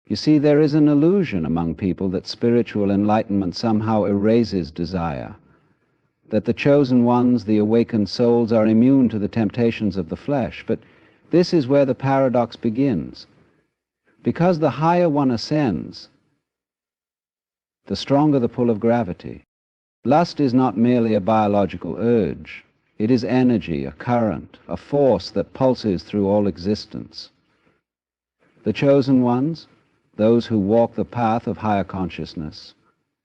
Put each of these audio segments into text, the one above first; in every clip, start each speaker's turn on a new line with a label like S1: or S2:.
S1: You see, there is an illusion among people that spiritual enlightenment somehow erases desire, that the chosen ones, the awakened souls, are immune to the temptations of the flesh. But this is where the paradox begins. Because the higher one ascends, the stronger the pull of gravity. Lust is not merely a biological urge. It is energy, a current, a force that pulses through all existence. The chosen ones, those who walk the path of higher consciousness,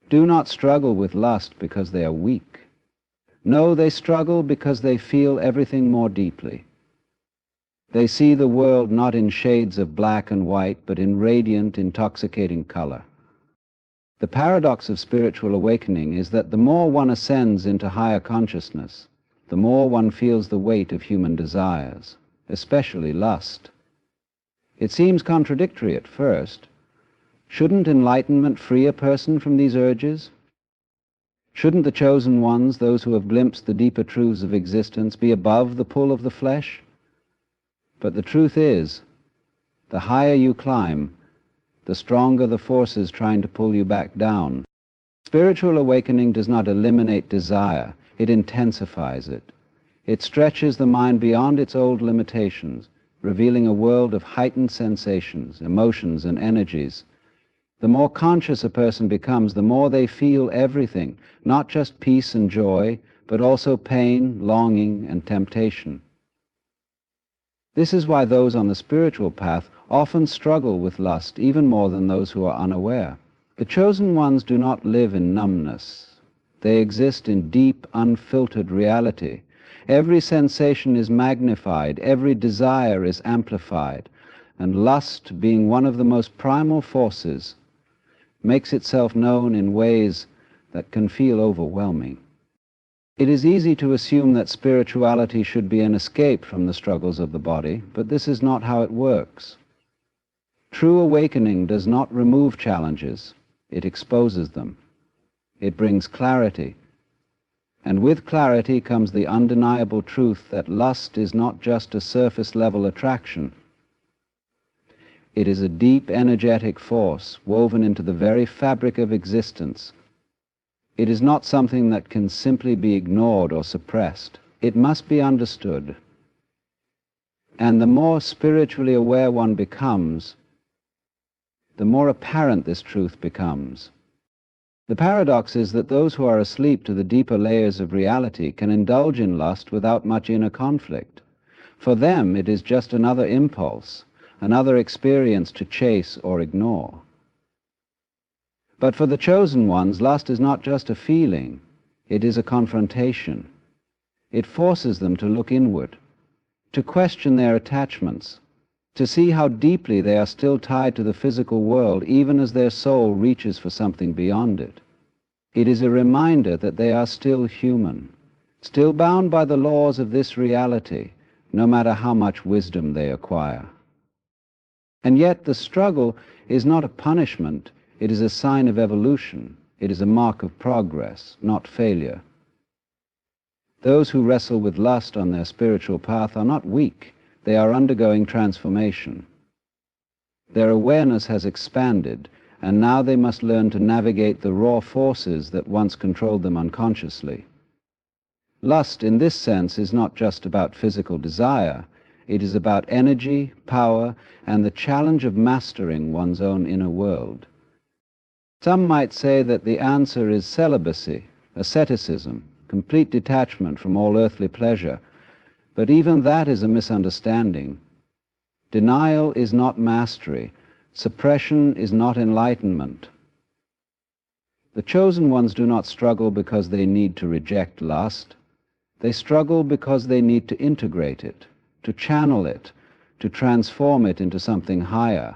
S1: do not struggle with lust because they are weak. No, they struggle because they feel everything more deeply. They see the world not in shades of black and white, but in radiant, intoxicating color. The paradox of spiritual awakening is that the more one ascends into higher consciousness, the more one feels the weight of human desires, especially lust. It seems contradictory at first. Shouldn't enlightenment free a person from these urges? Shouldn't the chosen ones, those who have glimpsed the deeper truths of existence, be above the pull of the flesh? But the truth is, the higher you climb, the stronger the forces trying to pull you back down. Spiritual awakening does not eliminate desire, it intensifies it. It stretches the mind beyond its old limitations, revealing a world of heightened sensations, emotions, and energies. The more conscious a person becomes, the more they feel everything, not just peace and joy, but also pain, longing, and temptation. This is why those on the spiritual path often struggle with lust even more than those who are unaware. The chosen ones do not live in numbness. They exist in deep, unfiltered reality. Every sensation is magnified, every desire is amplified, and lust, being one of the most primal forces, makes itself known in ways that can feel overwhelming. It is easy to assume that spirituality should be an escape from the struggles of the body, but this is not how it works. True awakening does not remove challenges, it exposes them. It brings clarity, and with clarity comes the undeniable truth that lust is not just a surface-level attraction. It is a deep, energetic force woven into the very fabric of existence. It is not something that can simply be ignored or suppressed. It must be understood. And the more spiritually aware one becomes, the more apparent this truth becomes. The paradox is that those who are asleep to the deeper layers of reality can indulge in lust without much inner conflict. For them, it is just another impulse, another experience to chase or ignore. But for the chosen ones, lust is not just a feeling, it is a confrontation. It forces them to look inward, to question their attachments, to see how deeply they are still tied to the physical world even as their soul reaches for something beyond it. It is a reminder that they are still human, still bound by the laws of this reality, no matter how much wisdom they acquire. And yet the struggle is not a punishment, it is a sign of evolution. It is a mark of progress, not failure. Those who wrestle with lust on their spiritual path are not weak. They are undergoing transformation. Their awareness has expanded, and now they must learn to navigate the raw forces that once controlled them unconsciously. Lust, in this sense, is not just about physical desire. It is about energy, power, and the challenge of mastering one's own inner world. Some might say that the answer is celibacy, asceticism, complete detachment from all earthly pleasure, but even that is a misunderstanding. Denial is not mastery. Suppression is not enlightenment. The chosen ones do not struggle because they need to reject lust. They struggle because they need to integrate it, to channel it, to transform it into something higher.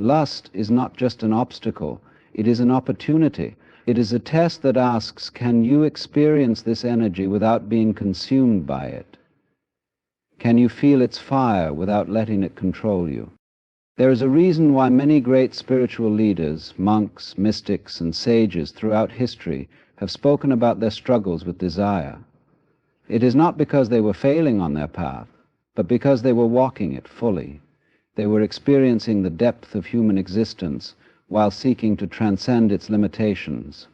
S1: Lust is not just an obstacle, it is an opportunity. It is a test that asks, can you experience this energy without being consumed by it? Can you feel its fire without letting it control you? There is a reason why many great spiritual leaders, monks, mystics, and sages throughout history have spoken about their struggles with desire. It is not because they were failing on their path, but because they were walking it fully. They were experiencing the depth of human existence while seeking to transcend its limitations.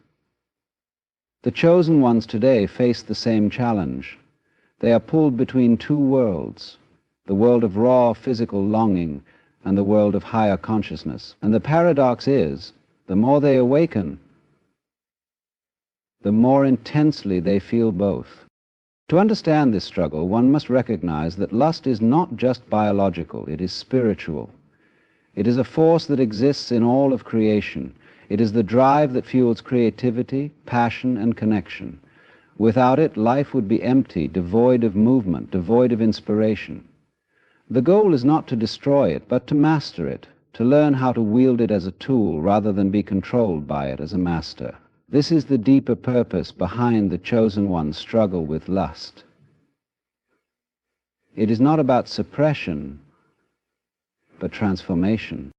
S1: The chosen ones today face the same challenge. They are pulled between two worlds, the world of raw physical longing and the world of higher consciousness. And the paradox is, the more they awaken, the more intensely they feel both. To understand this struggle, one must recognize that lust is not just biological, it is spiritual. It is a force that exists in all of creation. It is the drive that fuels creativity, passion, and connection. Without it, life would be empty, devoid of movement, devoid of inspiration. The goal is not to destroy it, but to master it, to learn how to wield it as a tool rather than be controlled by it as a master. This is the deeper purpose behind the chosen one's struggle with lust. It is not about suppression, but transformation.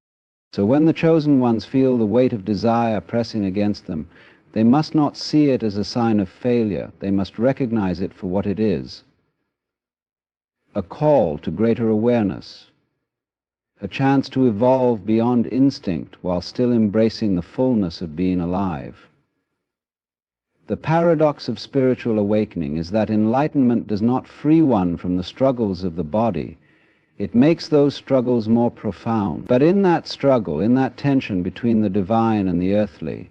S1: So when the chosen ones feel the weight of desire pressing against them, they must not see it as a sign of failure. They must recognize it for what it is: a call to greater awareness, a chance to evolve beyond instinct while still embracing the fullness of being alive. The paradox of spiritual awakening is that enlightenment does not free one from the struggles of the body. It makes those struggles more profound. But in that struggle, in that tension between the divine and the earthly,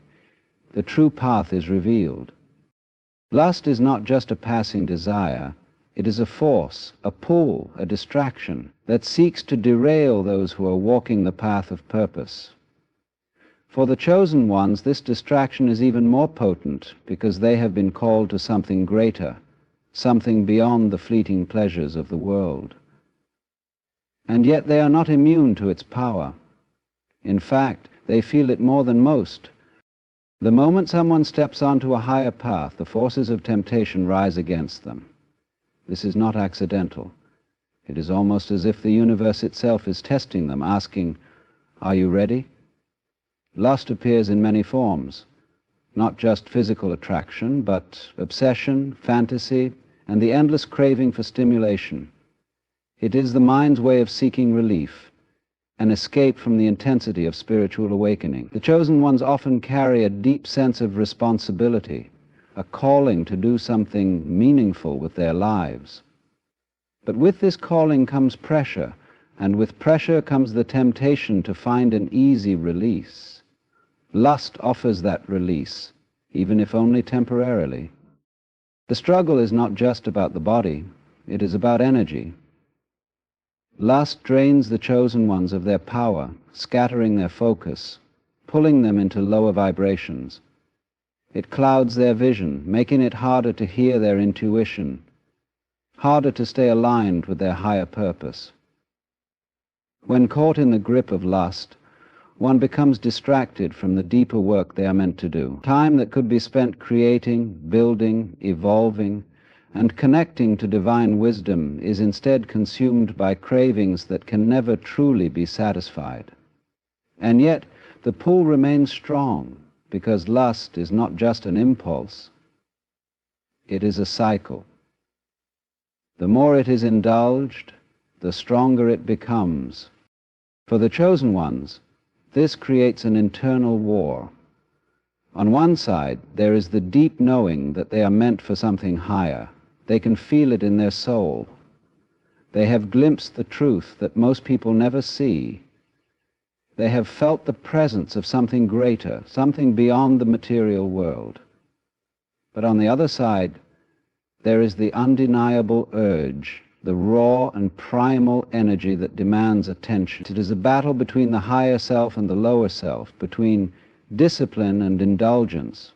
S1: the true path is revealed. Lust is not just a passing desire. It is a force, a pull, a distraction that seeks to derail those who are walking the path of purpose. For the chosen ones, this distraction is even more potent because they have been called to something greater, something beyond the fleeting pleasures of the world. And yet they are not immune to its power. In fact, they feel it more than most. The moment someone steps onto a higher path, the forces of temptation rise against them. This is not accidental. It is almost as if the universe itself is testing them, asking, "Are you ready?" Lust appears in many forms, not just physical attraction, but obsession, fantasy, and the endless craving for stimulation. It is the mind's way of seeking relief, an escape from the intensity of spiritual awakening. The chosen ones often carry a deep sense of responsibility, a calling to do something meaningful with their lives. But with this calling comes pressure, and with pressure comes the temptation to find an easy release. Lust offers that release, even if only temporarily. The struggle is not just about the body, it is about energy. Lust drains the chosen ones of their power, scattering their focus, pulling them into lower vibrations. It clouds their vision, making it harder to hear their intuition, harder to stay aligned with their higher purpose. When caught in the grip of lust, one becomes distracted from the deeper work they are meant to do. Time that could be spent creating, building, evolving, and connecting to divine wisdom is instead consumed by cravings that can never truly be satisfied. And yet, the pull remains strong, because lust is not just an impulse, it is a cycle. The more it is indulged, the stronger it becomes. For the chosen ones, this creates an internal war. On one side, there is the deep knowing that they are meant for something higher. They can feel it in their soul. They have glimpsed the truth that most people never see. They have felt the presence of something greater, something beyond the material world. But on the other side, there is the undeniable urge, the raw and primal energy that demands attention. It is a battle between the higher self and the lower self, between discipline and indulgence,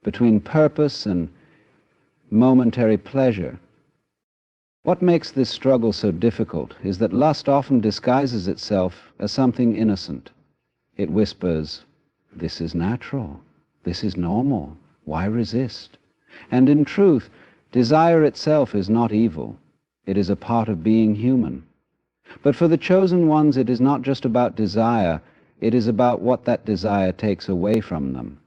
S1: between purpose and momentary pleasure. What makes this struggle so difficult is that lust often disguises itself as something innocent. It whispers, "This is natural, this is normal, why resist?" And in truth, desire itself is not evil. It is a part of being human. But for the chosen ones, it is not just about desire, it is about what that desire takes away from them.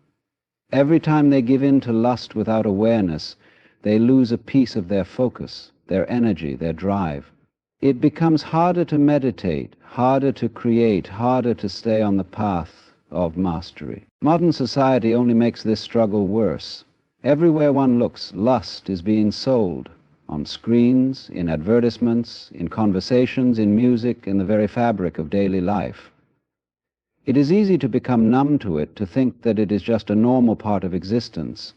S1: Every time they give in to lust without awareness, they lose a piece of their focus, their energy, their drive. it becomes harder to meditate, harder to create, harder to stay on the path of mastery. Modern society only makes this struggle worse. Everywhere one looks, lust is being sold, on screens, in advertisements, in conversations, in music, in the very fabric of daily life. It is easy to become numb to it, to think that it is just a normal part of existence.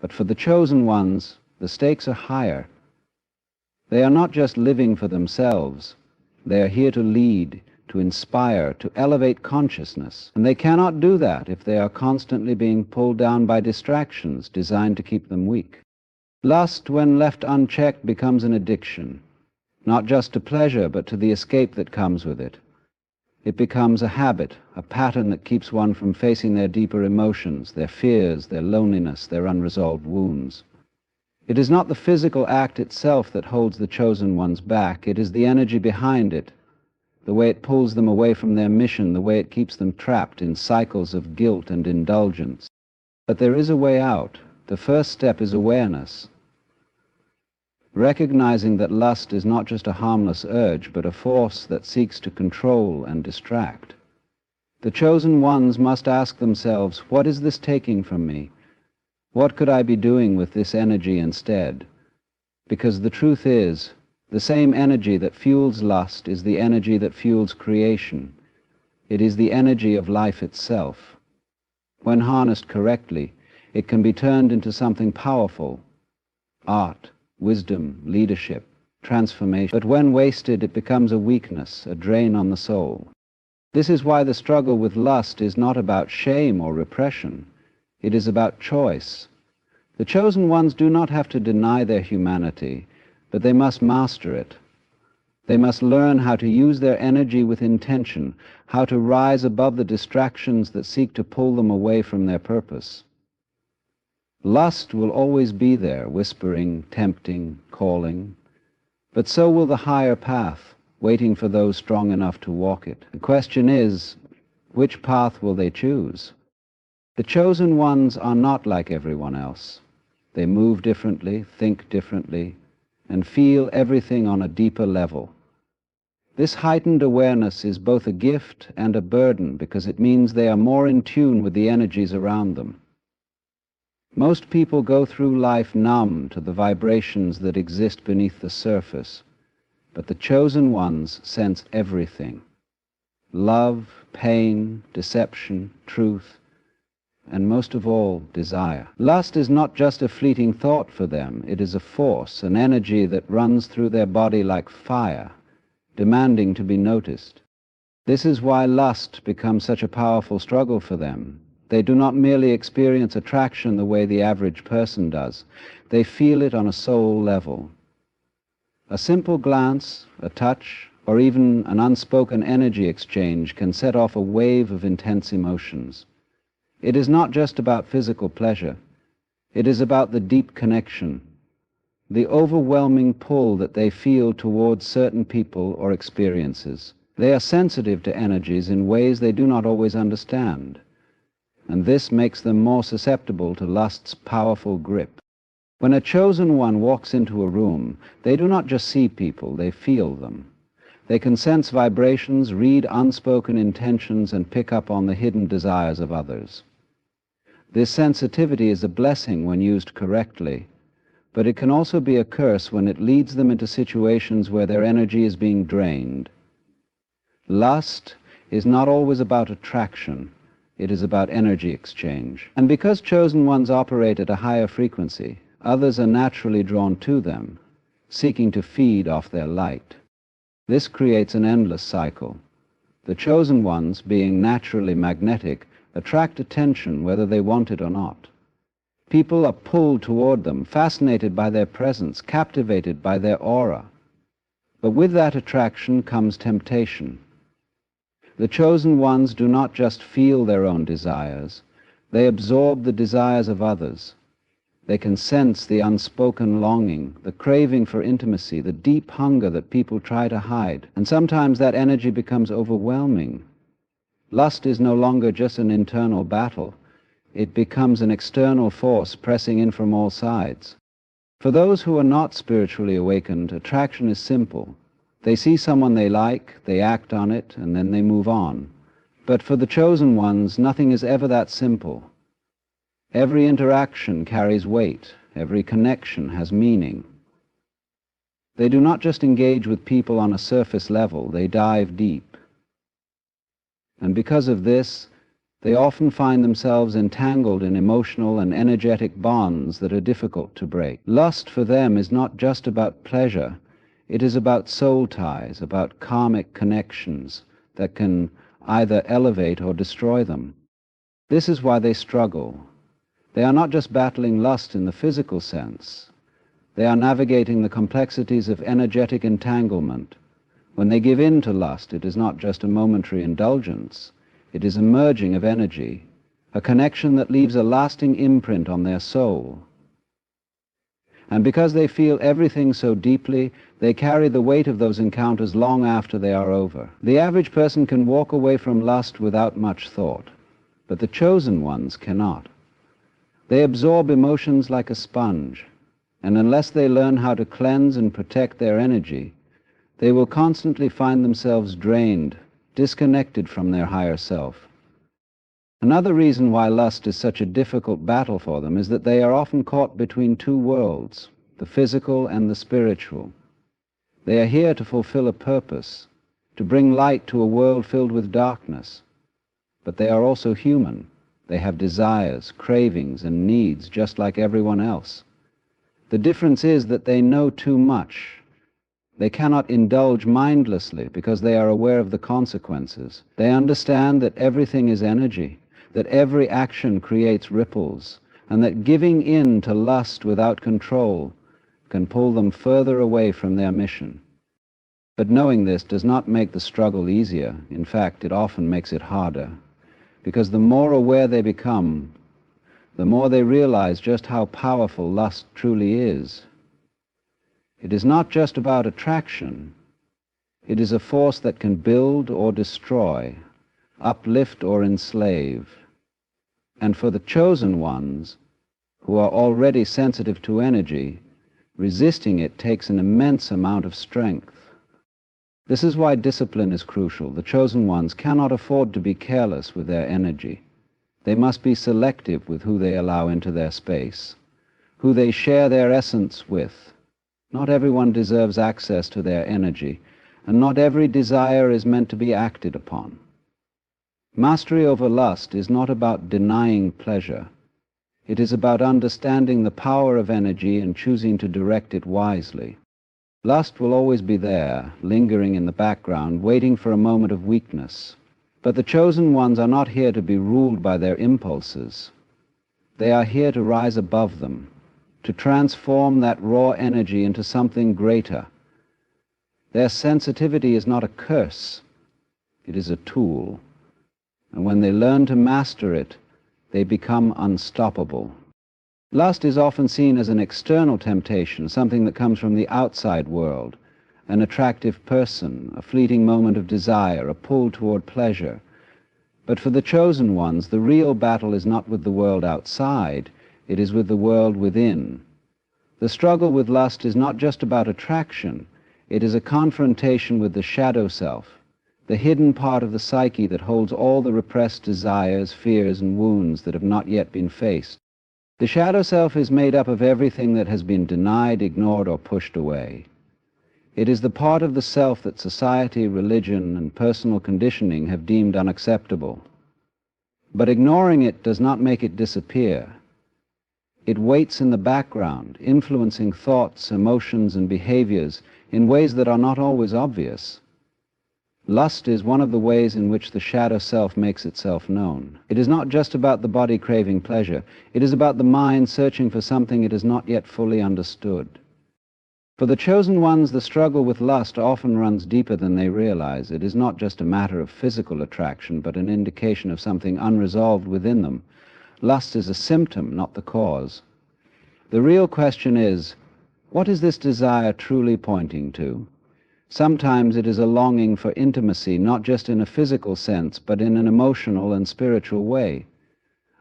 S1: But for the chosen ones, the stakes are higher. They are not just living for themselves. They are here to lead, to inspire, to elevate consciousness. And they cannot do that if they are constantly being pulled down by distractions designed to keep them weak. Lust, when left unchecked, becomes an addiction, not just to pleasure, but to the escape that comes with it. It becomes a habit, a pattern that keeps one from facing their deeper emotions, their fears, their loneliness, their unresolved wounds. It is not the physical act itself that holds the chosen ones back. It is the energy behind it, the way it pulls them away from their mission, the way it keeps them trapped in cycles of guilt and indulgence. But there is a way out. The first step is awareness, recognizing that lust is not just a harmless urge, but a force that seeks to control and distract. The chosen ones must ask themselves, what is this taking from me? What could I be doing with this energy instead? Because the truth is, the same energy that fuels lust is the energy that fuels creation. It is the energy of life itself. When harnessed correctly, it can be turned into something powerful: art, wisdom, leadership, transformation. But when wasted, it becomes a weakness, a drain on the soul. This is why the struggle with lust is not about shame or repression. It is about choice. The chosen ones do not have to deny their humanity, but they must master it. They must learn how to use their energy with intention, how to rise above the distractions that seek to pull them away from their purpose. Lust will always be there, whispering, tempting, calling, but so will the higher path, waiting for those strong enough to walk it. The question is, which path will they choose? The chosen ones are not like everyone else. They move differently, think differently, and feel everything on a deeper level. This heightened awareness is both a gift and a burden, because it means they are more in tune with the energies around them. Most people go through life numb to the vibrations that exist beneath the surface, but the chosen ones sense everything: love, pain, deception, truth, and most of all, desire. Lust is not just a fleeting thought for them. It is a force, an energy that runs through their body like fire, demanding to be noticed. This is why lust becomes such a powerful struggle for them. They do not merely experience attraction the way the average person does. They feel it on a soul level. A simple glance, a touch, or even an unspoken energy exchange can set off a wave of intense emotions. It is not just about physical pleasure. It is about the deep connection, the overwhelming pull that they feel towards certain people or experiences. They are sensitive to energies in ways they do not always understand, and this makes them more susceptible to lust's powerful grip. When a chosen one walks into a room, they do not just see people, they feel them. They can sense vibrations, read unspoken intentions, and pick up on the hidden desires of others. This sensitivity is a blessing when used correctly, but it can also be a curse when it leads them into situations where their energy is being drained. Lust is not always about attraction. It is about energy exchange. And because chosen ones operate at a higher frequency, others are naturally drawn to them, seeking to feed off their light. This creates an endless cycle. The chosen ones, being naturally magnetic, attract attention whether they want it or not. People are pulled toward them, fascinated by their presence, captivated by their aura. But with that attraction comes temptation. The chosen ones do not just feel their own desires, they absorb the desires of others. They can sense the unspoken longing, the craving for intimacy, the deep hunger that people try to hide, and sometimes that energy becomes overwhelming. Lust is no longer just an internal battle. It becomes an external force pressing in from all sides. For those who are not spiritually awakened, attraction is simple. They see someone they like, they act on it, and then they move on. But for the chosen ones, nothing is ever that simple. Every interaction carries weight. Every connection has meaning. They do not just engage with people on a surface level, they dive deep. And because of this, they often find themselves entangled in emotional and energetic bonds that are difficult to break. Lust for them is not just about pleasure, it is about soul ties, about karmic connections that can either elevate or destroy them. This is why they struggle. They are not just battling lust in the physical sense. They are navigating the complexities of energetic entanglement. When they give in to lust, it is not just a momentary indulgence. It is a merging of energy, a connection that leaves a lasting imprint on their soul. And because they feel everything so deeply, they carry the weight of those encounters long after they are over. The average person can walk away from lust without much thought, but the chosen ones cannot. They absorb emotions like a sponge, and unless they learn how to cleanse and protect their energy, they will constantly find themselves drained, disconnected from their higher self. Another reason why lust is such a difficult battle for them is that they are often caught between two worlds, the physical and the spiritual. They are here to fulfill a purpose, to bring light to a world filled with darkness. But they are also human. They have desires, cravings, and needs just like everyone else. The difference is that they know too much. They cannot indulge mindlessly because they are aware of the consequences. They understand that everything is energy, that every action creates ripples, and that giving in to lust without control can pull them further away from their mission. But knowing this does not make the struggle easier. In fact, it often makes it harder, because the more aware they become, the more they realize just how powerful lust truly is. It is not just about attraction. It is a force that can build or destroy, uplift or enslave. And for the chosen ones, who are already sensitive to energy, resisting it takes an immense amount of strength. This is why discipline is crucial. The chosen ones cannot afford to be careless with their energy. They must be selective with who they allow into their space, who they share their essence with. Not everyone deserves access to their energy, and not every desire is meant to be acted upon. Mastery over lust is not about denying pleasure. It is about understanding the power of energy and choosing to direct it wisely. Lust will always be there, lingering in the background, waiting for a moment of weakness. But the chosen ones are not here to be ruled by their impulses. They are here to rise above them, to transform that raw energy into something greater. Their sensitivity is not a curse. It is a tool. And when they learn to master it, they become unstoppable. Lust is often seen as an external temptation, something that comes from the outside world, an attractive person, a fleeting moment of desire, a pull toward pleasure. But for the chosen ones, the real battle is not with the world outside, it is with the world within. The struggle with lust is not just about attraction, it is a confrontation with the shadow self, the hidden part of the psyche that holds all the repressed desires, fears, and wounds that have not yet been faced. The shadow self is made up of everything that has been denied, ignored, or pushed away. It is the part of the self that society, religion, and personal conditioning have deemed unacceptable. But ignoring it does not make it disappear. It waits in the background, influencing thoughts, emotions, and behaviors in ways that are not always obvious. Lust is one of the ways in which the shadow self makes itself known. It is not just about the body craving pleasure. It is about the mind searching for something it has not yet fully understood. For the chosen ones, the struggle with lust often runs deeper than they realize. It is not just a matter of physical attraction, but an indication of something unresolved within them. Lust is a symptom, not the cause. The real question is, what is this desire truly pointing to? Sometimes it is a longing for intimacy, not just in a physical sense, but in an emotional and spiritual way.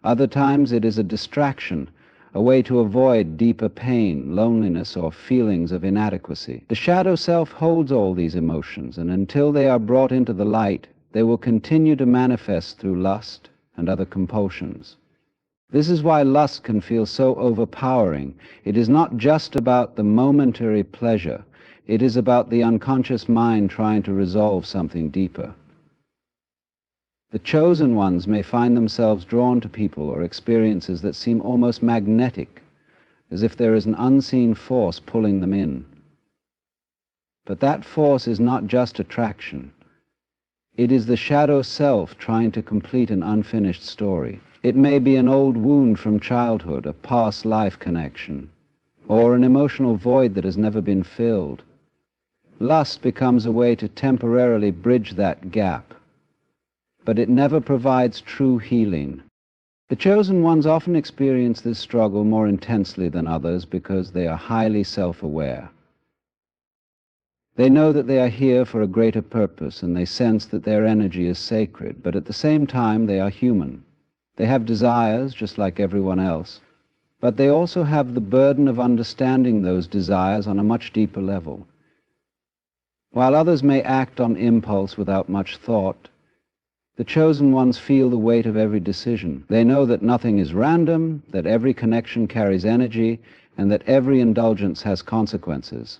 S1: Other times it is a distraction, a way to avoid deeper pain, loneliness, or feelings of inadequacy. The shadow self holds all these emotions, and until they are brought into the light, they will continue to manifest through lust and other compulsions. This is why lust can feel so overpowering. It is not just about the momentary pleasure. It is about the unconscious mind trying to resolve something deeper. The chosen ones may find themselves drawn to people or experiences that seem almost magnetic, as if there is an unseen force pulling them in. But that force is not just attraction. It is the shadow self trying to complete an unfinished story. It may be an old wound from childhood, a past life connection, or an emotional void that has never been filled. Lust becomes a way to temporarily bridge that gap, but it never provides true healing. The chosen ones often experience this struggle more intensely than others because they are highly self-aware. They know that they are here for a greater purpose, and they sense that their energy is sacred, but at the same time they are human. They have desires just like everyone else, but they also have the burden of understanding those desires on a much deeper level. While others may act on impulse without much thought, the chosen ones feel the weight of every decision. They know that nothing is random, that every connection carries energy, and that every indulgence has consequences.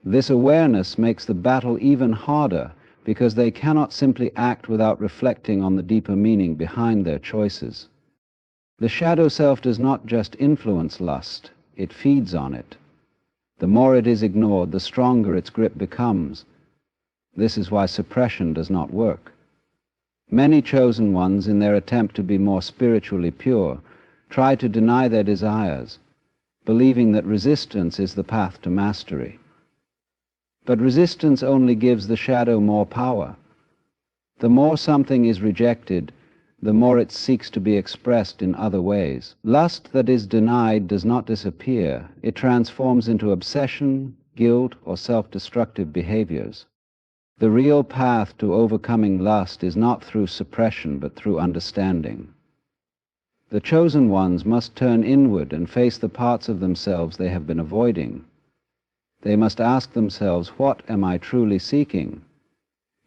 S1: This awareness makes the battle even harder because they cannot simply act without reflecting on the deeper meaning behind their choices. The shadow self does not just influence lust, it feeds on it. The more it is ignored, the stronger its grip becomes. This is why suppression does not work. Many chosen ones, in their attempt to be more spiritually pure, try to deny their desires, believing that resistance is the path to mastery. But resistance only gives the shadow more power. The more something is rejected, the more it seeks to be expressed in other ways. Lust that is denied does not disappear. It transforms into obsession, guilt, or self-destructive behaviors. The real path to overcoming lust is not through suppression, but through understanding. The chosen ones must turn inward and face the parts of themselves they have been avoiding. They must ask themselves, what am I truly seeking?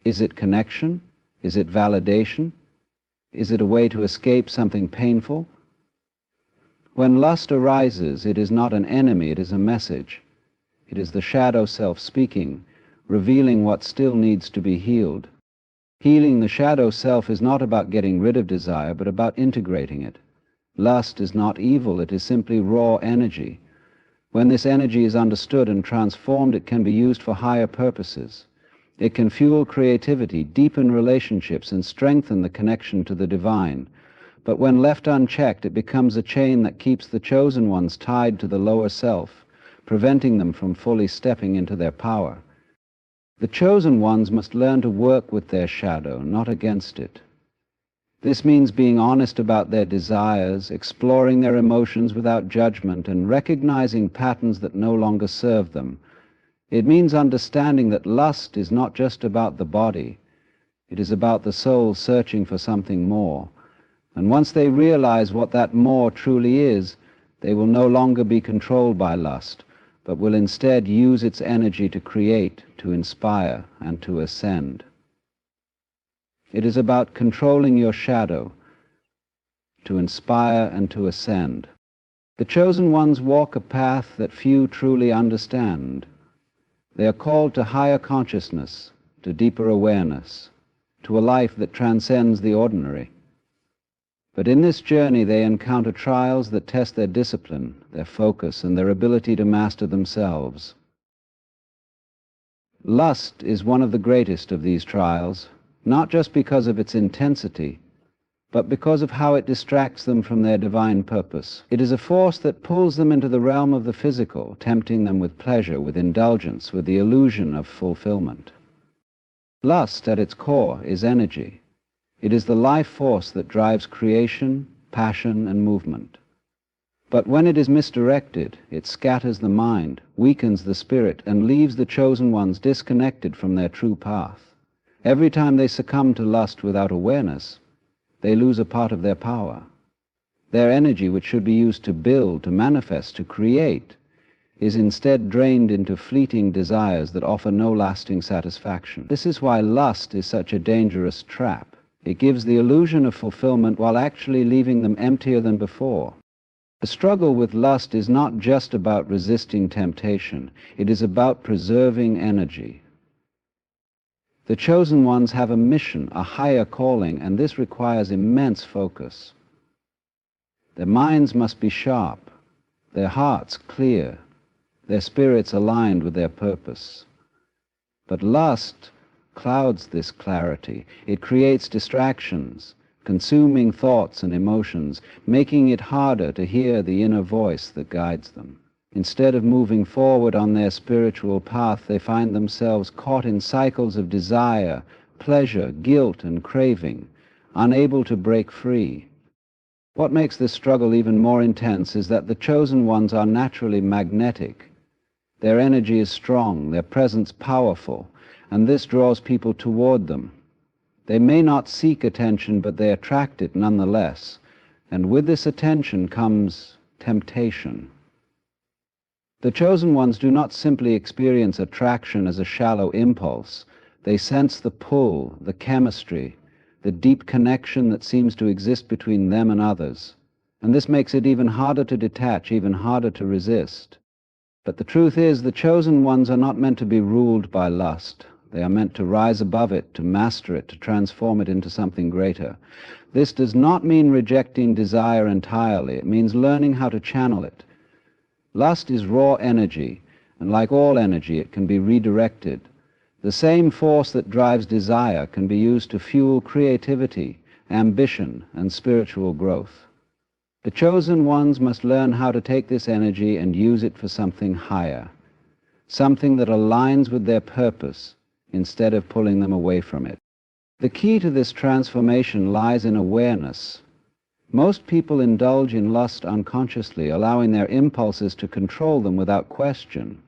S1: Is it connection? Is it validation? Is it a way to escape something painful? When lust arises, it is not an enemy, it is a message. It is the shadow self speaking, revealing what still needs to be healed. Healing the shadow self is not about getting rid of desire, but about integrating it. Lust is not evil, it is simply raw energy. When this energy is understood and transformed, it can be used for higher purposes. It can fuel creativity, deepen relationships, and strengthen the connection to the divine. But when left unchecked, it becomes a chain that keeps the chosen ones tied to the lower self, preventing them from fully stepping into their power. The chosen ones must learn to work with their shadow, not against it. This means being honest about their desires, exploring their emotions without judgment, and recognizing patterns that no longer serve them. It means understanding that lust is not just about the body. It is about the soul searching for something more. And once they realize what that more truly is, they will no longer be controlled by lust, but will instead use its energy to create, to inspire, and to ascend. It is about controlling your shadow, to inspire and to ascend. The chosen ones walk a path that few truly understand. They are called to higher consciousness, to deeper awareness, to a life that transcends the ordinary. But in this journey they encounter trials that test their discipline, their focus, and their ability to master themselves. Lust is one of the greatest of these trials, not just because of its intensity, but because of how it distracts them from their divine purpose. It is a force that pulls them into the realm of the physical, tempting them with pleasure, with indulgence, with the illusion of fulfillment. Lust, at its core, is energy. It is the life force that drives creation, passion, and movement. But when it is misdirected, it scatters the mind, weakens the spirit, and leaves the chosen ones disconnected from their true path. Every time they succumb to lust without awareness, they lose a part of their power. Their energy, which should be used to build, to manifest, to create, is instead drained into fleeting desires that offer no lasting satisfaction. This is why lust is such a dangerous trap. It gives the illusion of fulfillment while actually leaving them emptier than before. The struggle with lust is not just about resisting temptation. It is about preserving energy. The chosen ones have a mission, a higher calling, and this requires immense focus. Their minds must be sharp, their hearts clear, their spirits aligned with their purpose. But lust clouds this clarity. It creates distractions, consuming thoughts and emotions, making it harder to hear the inner voice that guides them. Instead of moving forward on their spiritual path, they find themselves caught in cycles of desire, pleasure, guilt, and craving, unable to break free. What makes this struggle even more intense is that the chosen ones are naturally magnetic. Their energy is strong, their presence powerful, and this draws people toward them. They may not seek attention, but they attract it nonetheless, and with this attention comes temptation. The chosen ones do not simply experience attraction as a shallow impulse. They sense the pull, the chemistry, the deep connection that seems to exist between them and others. And this makes it even harder to detach, even harder to resist. But the truth is, the chosen ones are not meant to be ruled by lust. They are meant to rise above it, to master it, to transform it into something greater. This does not mean rejecting desire entirely. It means learning how to channel it. Lust is raw energy, and like all energy, it can be redirected. The same force that drives desire can be used to fuel creativity, ambition, and spiritual growth. The chosen ones must learn how to take this energy and use it for something higher, something that aligns with their purpose instead of pulling them away from it. The key to this transformation lies in awareness. Most people indulge in lust unconsciously, allowing their impulses to control them without question.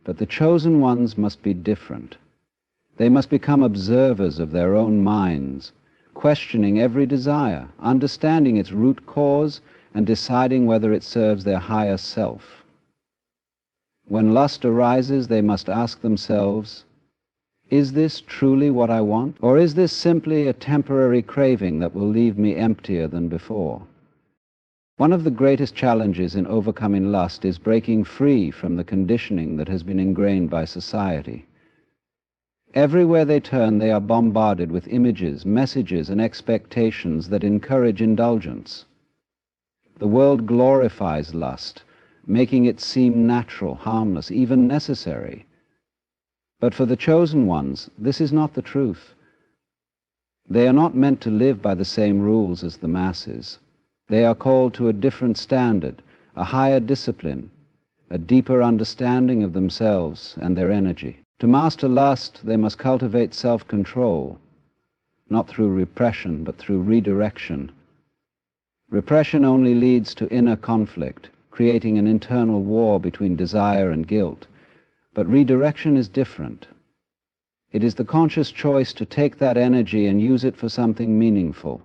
S1: But the chosen ones must be different. They must become observers of their own minds, questioning every desire, understanding its root cause, and deciding whether it serves their higher self. When lust arises, they must ask themselves, is this truly what I want? Or is this simply a temporary craving that will leave me emptier than before? One of the greatest challenges in overcoming lust is breaking free from the conditioning that has been ingrained by society. Everywhere they turn, they are bombarded with images, messages, and expectations that encourage indulgence. The world glorifies lust, making it seem natural, harmless, even necessary. But for the chosen ones, this is not the truth. They are not meant to live by the same rules as the masses. They are called to a different standard, a higher discipline, a deeper understanding of themselves and their energy. To master lust, they must cultivate self-control, not through repression, but through redirection. Repression only leads to inner conflict, creating an internal war between desire and guilt. But redirection is different. It is the conscious choice to take that energy and use it for something meaningful.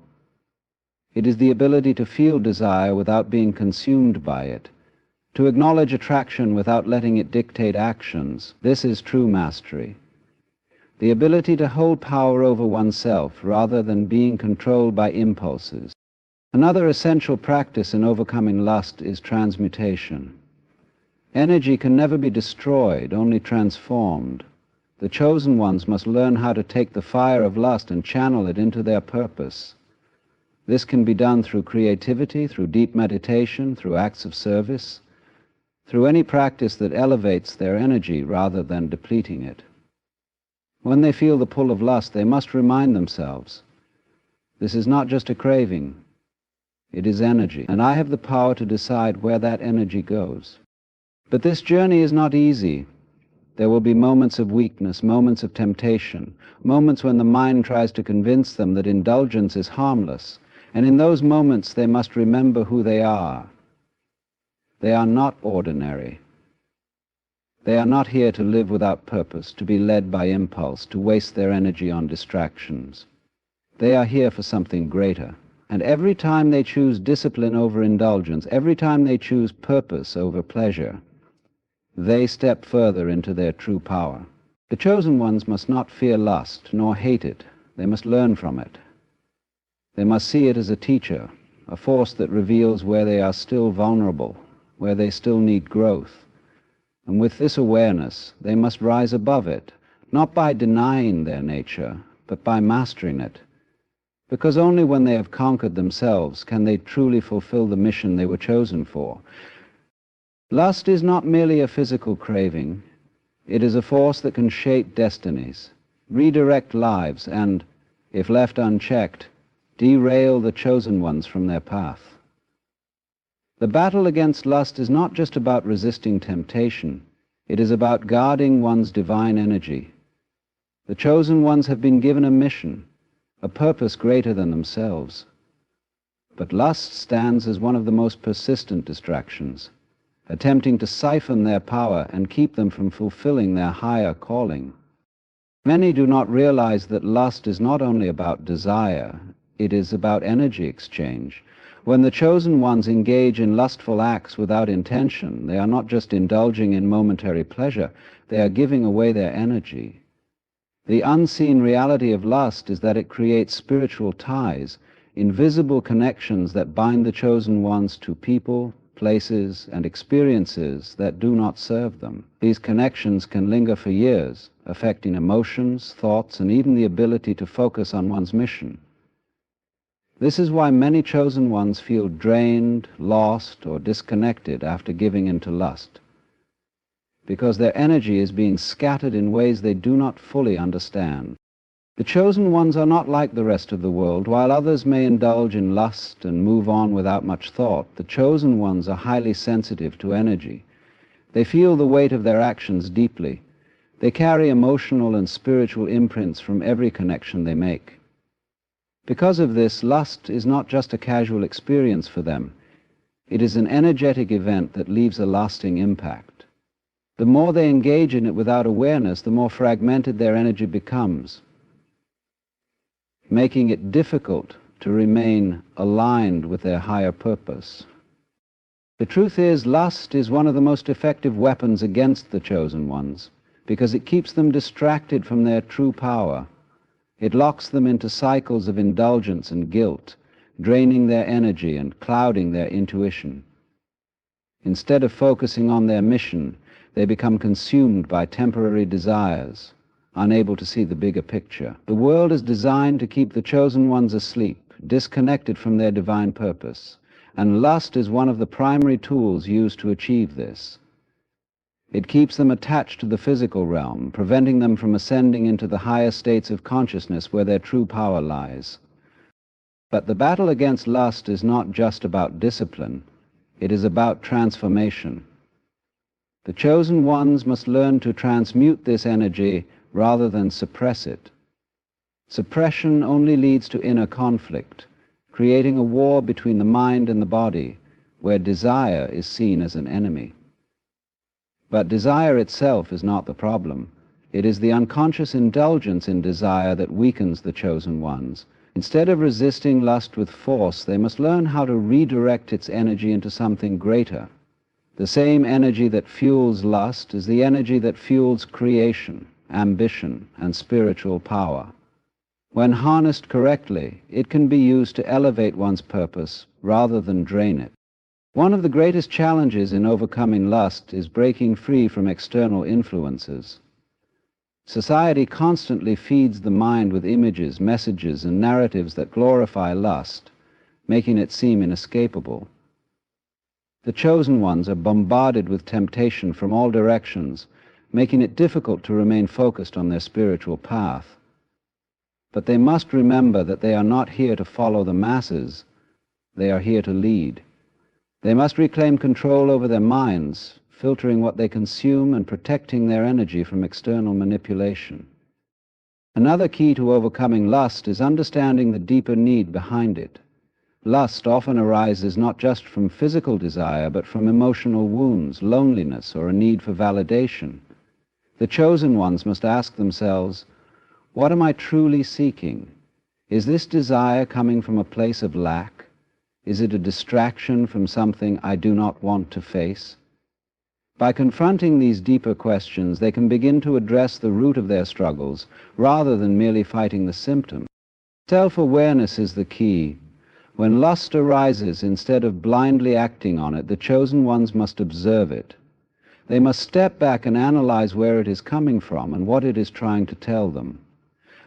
S1: It is the ability to feel desire without being consumed by it, to acknowledge attraction without letting it dictate actions. This is true mastery. The ability to hold power over oneself rather than being controlled by impulses. Another essential practice in overcoming lust is transmutation. Energy can never be destroyed, only transformed. The chosen ones must learn how to take the fire of lust and channel it into their purpose. This can be done through creativity, through deep meditation, through acts of service, through any practice that elevates their energy rather than depleting it. When they feel the pull of lust, they must remind themselves, this is not just a craving, it is energy, and I have the power to decide where that energy goes. But this journey is not easy. There will be moments of weakness, moments of temptation, moments when the mind tries to convince them that indulgence is harmless, and in those moments they must remember who they are. They are not ordinary. They are not here to live without purpose, to be led by impulse, to waste their energy on distractions. They are here for something greater, And every time they choose discipline over indulgence, every time they choose purpose over pleasure, they step further into their true power. The chosen ones must not fear lust, nor hate it. They must learn from it. They must see it as a teacher, a force that reveals where they are still vulnerable, where they still need growth. And with this awareness, they must rise above it, not by denying their nature, but by mastering it. Because only when they have conquered themselves can they truly fulfill the mission they were chosen for. Lust is not merely a physical craving. It is a force that can shape destinies, redirect lives, and, if left unchecked, derail the chosen ones from their path. The battle against lust is not just about resisting temptation. It is about guarding one's divine energy. The chosen ones have been given a mission, a purpose greater than themselves. But lust stands as one of the most persistent distractions, attempting to siphon their power and keep them from fulfilling their higher calling. Many do not realize that lust is not only about desire, it is about energy exchange. When the chosen ones engage in lustful acts without intention, they are not just indulging in momentary pleasure, they are giving away their energy. The unseen reality of lust is that it creates spiritual ties, invisible connections that bind the chosen ones to people, places, and experiences that do not serve them. These connections can linger for years, affecting emotions, thoughts, and even the ability to focus on one's mission. This is why many chosen ones feel drained, lost, or disconnected after giving in to lust, because their energy is being scattered in ways they do not fully understand. The chosen ones are not like the rest of the world. While others may indulge in lust and move on without much thought, the chosen ones are highly sensitive to energy. They feel the weight of their actions deeply. They carry emotional and spiritual imprints from every connection they make. Because of this, lust is not just a casual experience for them. It is an energetic event that leaves a lasting impact. The more they engage in it without awareness, the more fragmented their energy becomes, making it difficult to remain aligned with their higher purpose. The truth is, lust is one of the most effective weapons against the chosen ones, because it keeps them distracted from their true power. It locks them into cycles of indulgence and guilt, draining their energy and clouding their intuition. Instead of focusing on their mission, they become consumed by temporary desires, unable to see the bigger picture. The world is designed to keep the chosen ones asleep, disconnected from their divine purpose, and lust is one of the primary tools used to achieve this. It keeps them attached to the physical realm, preventing them from ascending into the higher states of consciousness where their true power lies. But the battle against lust is not just about discipline. It is about transformation. The chosen ones must learn to transmute this energy rather than suppress it. Suppression only leads to inner conflict, creating a war between the mind and the body, where desire is seen as an enemy. But desire itself is not the problem. It is the unconscious indulgence in desire that weakens the chosen ones. Instead of resisting lust with force, they must learn how to redirect its energy into something greater. The same energy that fuels lust is the energy that fuels creation, ambition, and spiritual power. When harnessed correctly, it can be used to elevate one's purpose rather than drain it. One of the greatest challenges in overcoming lust is breaking free from external influences. Society constantly feeds the mind with images, messages, and narratives that glorify lust, making it seem inescapable. The chosen ones are bombarded with temptation from all directions, making it difficult to remain focused on their spiritual path. But they must remember that they are not here to follow the masses. They are here to lead. They must reclaim control over their minds, filtering what they consume and protecting their energy from external manipulation. Another key to overcoming lust is understanding the deeper need behind it. Lust often arises not just from physical desire, but from emotional wounds, loneliness, or a need for validation. The chosen ones must ask themselves, what am I truly seeking? Is this desire coming from a place of lack? Is it a distraction from something I do not want to face? By confronting these deeper questions, they can begin to address the root of their struggles rather than merely fighting the symptoms. Self-awareness is the key. When lust arises, instead of blindly acting on it, the chosen ones must observe it. They must step back and analyze where it is coming from and what it is trying to tell them.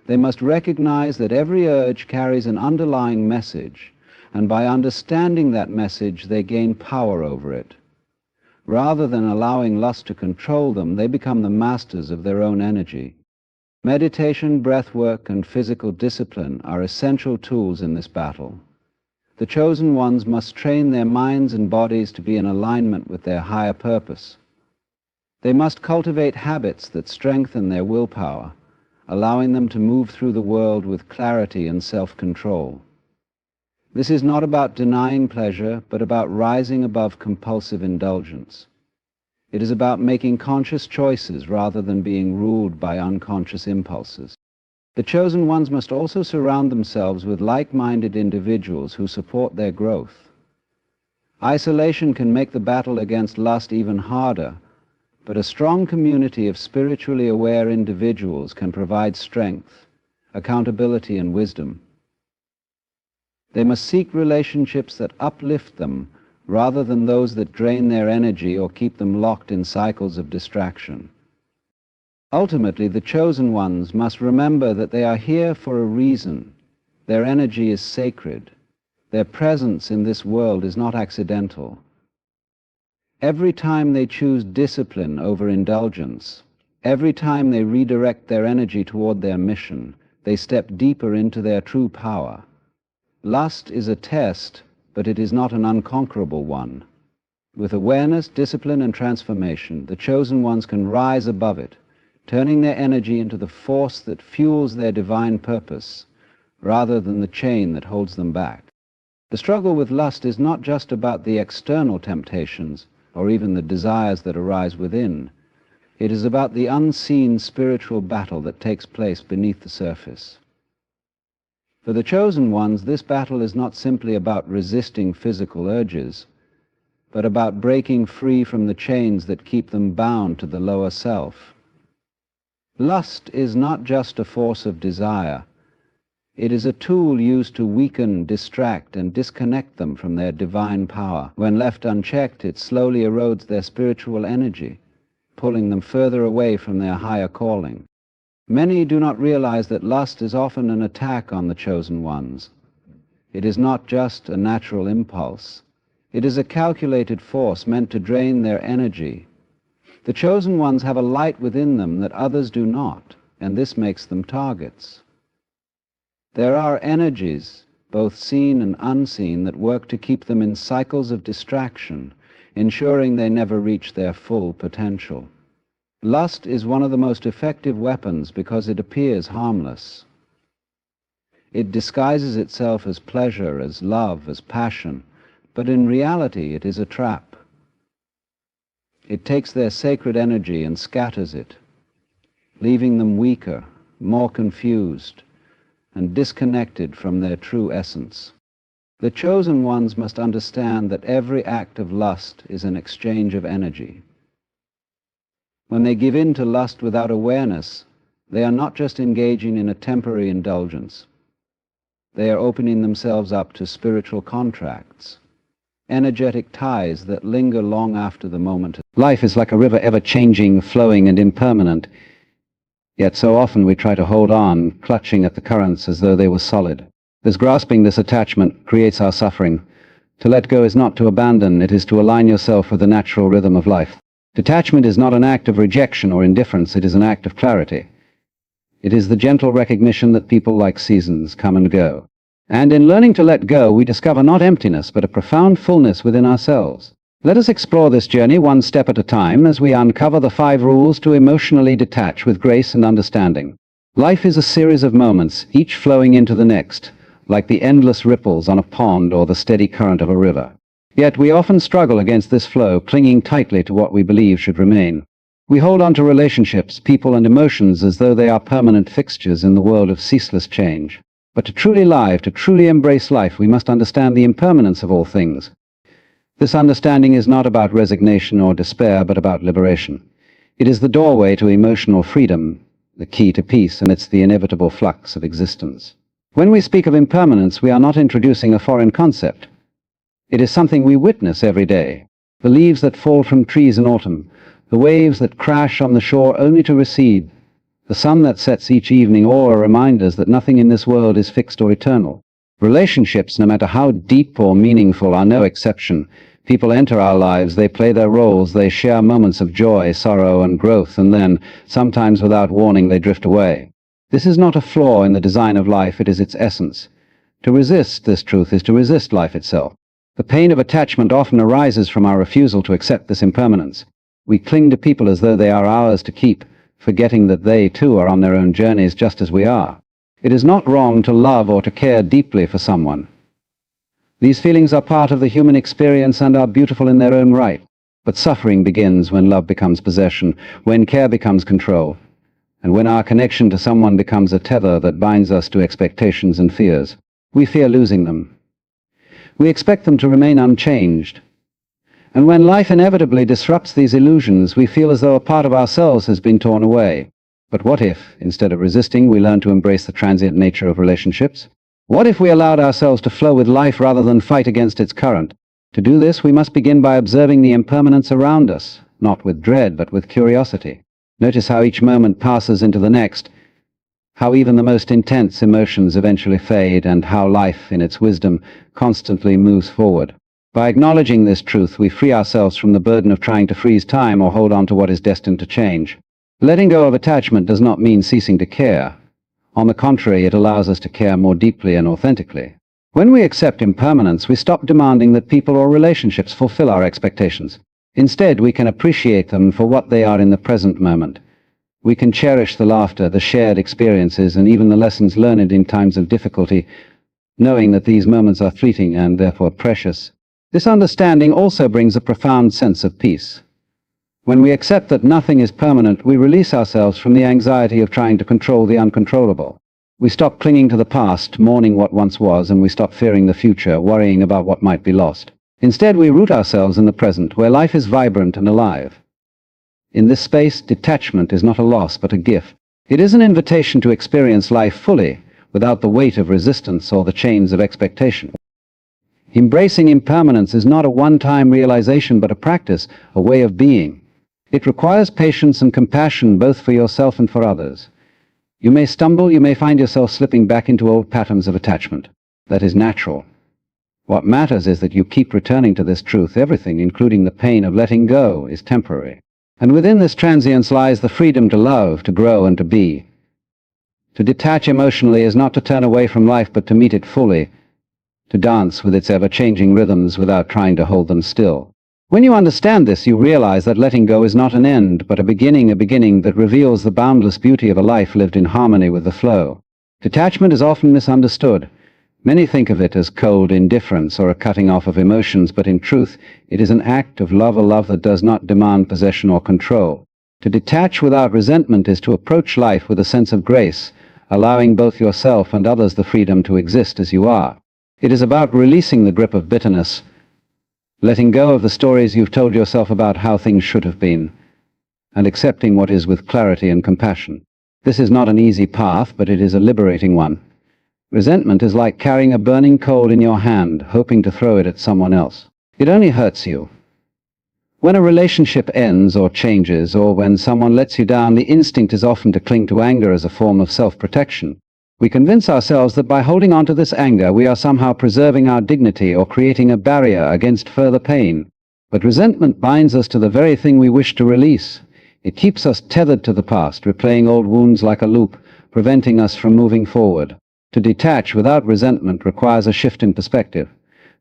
S1: They must recognize that every urge carries an underlying message, and by understanding that message, they gain power over it. Rather than allowing lust to control them, they become the masters of their own energy. Meditation, breathwork, and physical discipline are essential tools in this battle. The chosen ones must train their minds and bodies to be in alignment with their higher purpose. They must cultivate habits that strengthen their willpower, allowing them to move through the world with clarity and self-control. This is not about denying pleasure, but about rising above compulsive indulgence. It is about making conscious choices rather than being ruled by unconscious impulses. The chosen ones must also surround themselves with like-minded individuals who support their growth. Isolation can make the battle against lust even harder, but a strong community of spiritually aware individuals can provide strength, accountability, and wisdom. They must seek relationships that uplift them rather than those that drain their energy or keep them locked in cycles of distraction. Ultimately, the chosen ones must remember that they are here for a reason. Their energy is sacred. Their presence in this world is not accidental. Every time they choose discipline over indulgence, every time they redirect their energy toward their mission, they step deeper into their true power. Lust is a test, but it is not an unconquerable one. With awareness, discipline, and transformation, the chosen ones can rise above it, turning their energy into the force that fuels their divine purpose, rather than the chain that holds them back. The struggle with lust is not just about the external temptations, or even the desires that arise within. It is about the unseen spiritual battle that takes place beneath the surface. For the chosen ones, this battle is not simply about resisting physical urges, but about breaking free from the chains that keep them bound to the lower self. Lust is not just a force of desire. It is a tool used to weaken, distract, and disconnect them from their divine power. When left unchecked, it slowly erodes their spiritual energy, pulling them further away from their higher calling. Many do not realize that lust is often an attack on the chosen ones. It is not just a natural impulse. It is a calculated force meant to drain their energy. The chosen ones have a light within them that others do not, and this makes them targets. There are energies, both seen and unseen, that work to keep them in cycles of distraction, ensuring they never reach their full potential. Lust is one of the most effective weapons because it appears harmless. It disguises itself as pleasure, as love, as passion, but in reality it is a trap. It takes their sacred energy and scatters it, leaving them weaker, more confused, and disconnected from their true essence. The chosen ones must understand that every act of lust is an exchange of energy. When they give in to lust without awareness, they are not just engaging in a temporary indulgence. They are opening themselves up to spiritual contracts, energetic ties that linger long after the moment. Life is like a river, ever-changing, flowing, and impermanent. Yet so often we try to hold on, clutching at the currents as though they were solid. This grasping, this attachment, creates our suffering. To let go is not to abandon, it is to align yourself with the natural rhythm of life. Detachment is not an act of rejection or indifference, it is an act of clarity. It is the gentle recognition that people like seasons come and go. And in learning to let go, we discover not emptiness, but a profound fullness within ourselves. Let us explore this journey one step at a time as we uncover the 5 rules to emotionally detach with grace and understanding. Life is a series of moments, each flowing into the next, like the endless ripples on a pond or the steady current of a river. Yet we often struggle against this flow, clinging tightly to what we believe should remain. We hold on to relationships, people, and emotions as though they are permanent fixtures in the world of ceaseless change. But to truly live, to truly embrace life, we must understand the impermanence of all things. This understanding is not about resignation or despair, but about liberation. It is the doorway to emotional freedom, the key to peace amidst the inevitable flux of existence. When we speak of impermanence, we are not introducing a foreign concept. It is something we witness every day. The leaves that fall from trees in autumn, the waves that crash on the shore only to recede, the sun that sets each evening, all are reminders that nothing in this world is fixed or eternal. Relationships, no matter how deep or meaningful, are no exception. People enter our lives, they play their roles, they share moments of joy, sorrow, and growth, and then, sometimes without warning, they drift away. This is not a flaw in the design of life, it is its essence. To resist this truth is to resist life itself. The pain of attachment often arises from our refusal to accept this impermanence. We cling to people as though they are ours to keep, forgetting that they, too, are on their own journeys just as we are. It is not wrong to love or to care deeply for someone. These feelings are part of the human experience and are beautiful in their own right. But suffering begins when love becomes possession, when care becomes control, and when our connection to someone becomes a tether that binds us to expectations and fears. We fear losing them. We expect them to remain unchanged. And when life inevitably disrupts these illusions, we feel as though a part of ourselves has been torn away. But what if, instead of resisting, we learn to embrace the transient nature of relationships? What if we allowed ourselves to flow with life rather than fight against its current? To do this, we must begin by observing the impermanence around us, not with dread, but with curiosity. Notice how each moment passes into the next, how even the most intense emotions eventually fade, and how life, in its wisdom, constantly moves forward. By acknowledging this truth, we free ourselves from the burden of trying to freeze time or hold on to what is destined to change. Letting go of attachment does not mean ceasing to care. On the contrary, it allows us to care more deeply and authentically. When we accept impermanence, we stop demanding that people or relationships fulfill our expectations. Instead, we can appreciate them for what they are in the present moment. We can cherish the laughter, the shared experiences, and even the lessons learned in times of difficulty, knowing that these moments are fleeting and therefore precious. This understanding also brings a profound sense of peace. When we accept that nothing is permanent, we release ourselves from the anxiety of trying to control the uncontrollable. We stop clinging to the past, mourning what once was, and we stop fearing the future, worrying about what might be lost. Instead, we root ourselves in the present, where life is vibrant and alive. In this space, detachment is not a loss, but a gift. It is an invitation to experience life fully, without the weight of resistance or the chains of expectation. Embracing impermanence is not a one-time realization, but a practice, a way of being. It requires patience and compassion both for yourself and for others. You may stumble, you may find yourself slipping back into old patterns of attachment. That is natural. What matters is that you keep returning to this truth. Everything, including the pain of letting go, is temporary. And within this transience lies the freedom to love, to grow, and to be. To detach emotionally is not to turn away from life, but to meet it fully, to dance with its ever-changing rhythms without trying to hold them still. When you understand this, you realize that letting go is not an end, but a beginning that reveals the boundless beauty of a life lived in harmony with the flow. Detachment is often misunderstood. Many think of it as cold indifference or a cutting off of emotions, but in truth, it is an act of love, a love that does not demand possession or control. To detach without resentment is to approach life with a sense of grace, allowing both yourself and others the freedom to exist as you are. It is about releasing the grip of bitterness, letting go of the stories you've told yourself about how things should have been, and accepting what is with clarity and compassion. This is not an easy path, but it is a liberating one. Resentment is like carrying a burning coal in your hand, hoping to throw it at someone else. It only hurts you. When a relationship ends or changes, or when someone lets you down, the instinct is often to cling to anger as a form of self-protection. We convince ourselves that by holding on to this anger, we are somehow preserving our dignity or creating a barrier against further pain. But resentment binds us to the very thing we wish to release. It keeps us tethered to the past, replaying old wounds like a loop, preventing us from moving forward. To detach without resentment requires a shift in perspective.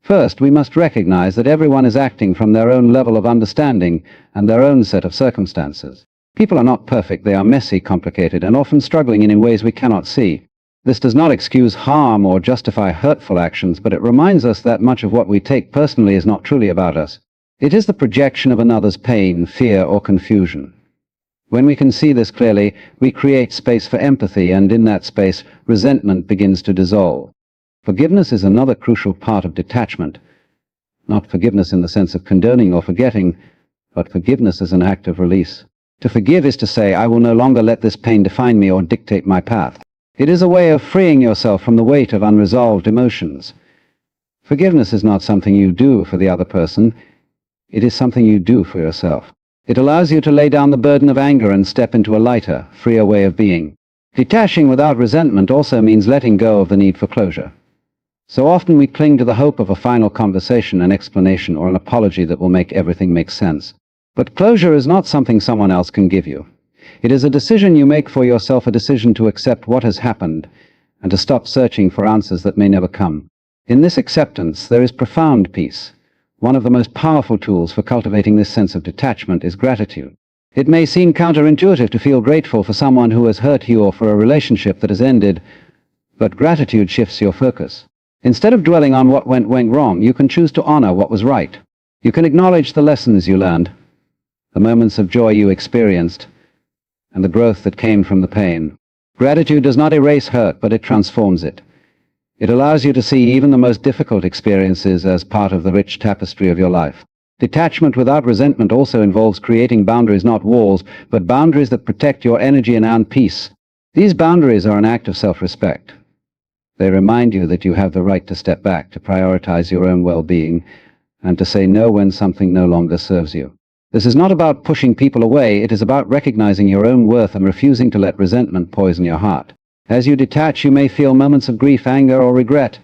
S1: First, we must recognize that everyone is acting from their own level of understanding and their own set of circumstances. People are not perfect, they are messy, complicated, and often struggling in ways we cannot see. This does not excuse harm or justify hurtful actions, but it reminds us that much of what we take personally is not truly about us. It is the projection of another's pain, fear, or confusion. When we can see this clearly, we create space for empathy, and in that space, resentment begins to dissolve. Forgiveness is another crucial part of detachment. Not forgiveness in the sense of condoning or forgetting, but forgiveness as an act of release. To forgive is to say, I will no longer let this pain define me or dictate my path. It is a way of freeing yourself from the weight of unresolved emotions. Forgiveness is not something you do for the other person. It is something you do for yourself. It allows you to lay down the burden of anger and step into a lighter, freer way of being. Detaching without resentment also means letting go of the need for closure. So often we cling to the hope of a final conversation, an explanation, or an apology that will make everything make sense. But closure is not something someone else can give you. It is a decision you make for yourself, a decision to accept what has happened and to stop searching for answers that may never come. In this acceptance, there is profound peace. One of the most powerful tools for cultivating this sense of detachment is gratitude. It may seem counterintuitive to feel grateful for someone who has hurt you or for a relationship that has ended, but gratitude shifts your focus. Instead of dwelling on what went wrong, you can choose to honor what was right. You can acknowledge the lessons you learned, the moments of joy you experienced, and the growth that came from the pain. Gratitude does not erase hurt, but it transforms it. It allows you to see even the most difficult experiences as part of the rich tapestry of your life. Detachment without resentment also involves creating boundaries, not walls, but boundaries that protect your energy and peace. These boundaries are an act of self-respect. They remind you that you have the right to step back, to prioritize your own well-being, and to say no when something no longer serves you. This is not about pushing people away, it is about recognizing your own worth and refusing to let resentment poison your heart. As you detach, you may feel moments of grief, anger, or regret.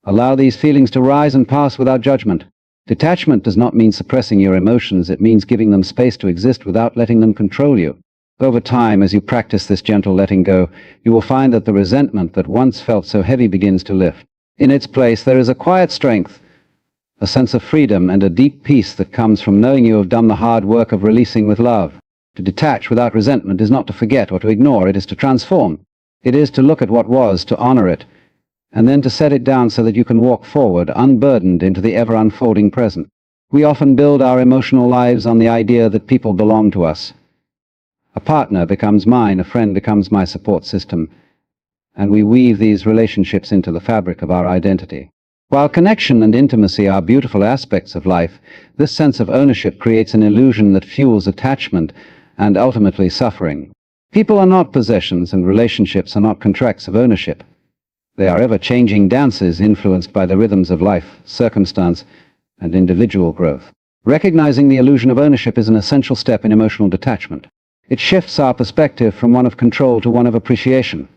S1: Allow these feelings to rise and pass without judgment. Detachment does not mean suppressing your emotions, it means giving them space to exist without letting them control you. Over time, as you practice this gentle letting go, you will find that the resentment that once felt so heavy begins to lift. In its place, there is a quiet strength, a sense of freedom, and a deep peace that comes from knowing you have done the hard work of releasing with love. To detach without resentment is not to forget or to ignore, it is to transform. It is to look at what was, to honor it, and then to set it down so that you can walk forward, unburdened, into the ever-unfolding present. We often build our emotional lives on the idea that people belong to us. A partner becomes mine, a friend becomes my support system, and we weave these relationships into the fabric of our identity. While connection and intimacy are beautiful aspects of life, this sense of ownership creates an illusion that fuels attachment and ultimately suffering. People are not possessions, and relationships are not contracts of ownership. They are ever-changing dances influenced by the rhythms of life, circumstance, and individual growth. Recognizing the illusion of ownership is an essential step in emotional detachment. It shifts our perspective from one of control to one of appreciation.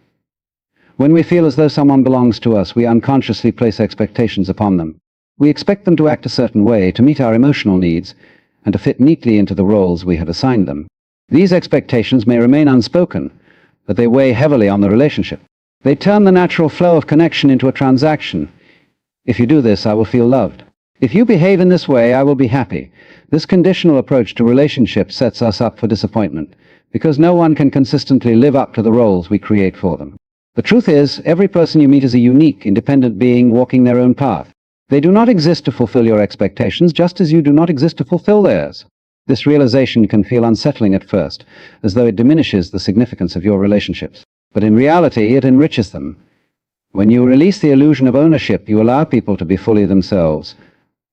S1: When we feel as though someone belongs to us, we unconsciously place expectations upon them. We expect them to act a certain way, to meet our emotional needs, and to fit neatly into the roles we have assigned them. These expectations may remain unspoken, but they weigh heavily on the relationship. They turn the natural flow of connection into a transaction. If you do this, I will feel loved. If you behave in this way, I will be happy. This conditional approach to relationships sets us up for disappointment, because no one can consistently live up to the roles we create for them. The truth is, every person you meet is a unique, independent being walking their own path. They do not exist to fulfill your expectations, just as you do not exist to fulfill theirs. This realization can feel unsettling at first, as though it diminishes the significance of your relationships. But in reality, it enriches them. When you release the illusion of ownership, you allow people to be fully themselves,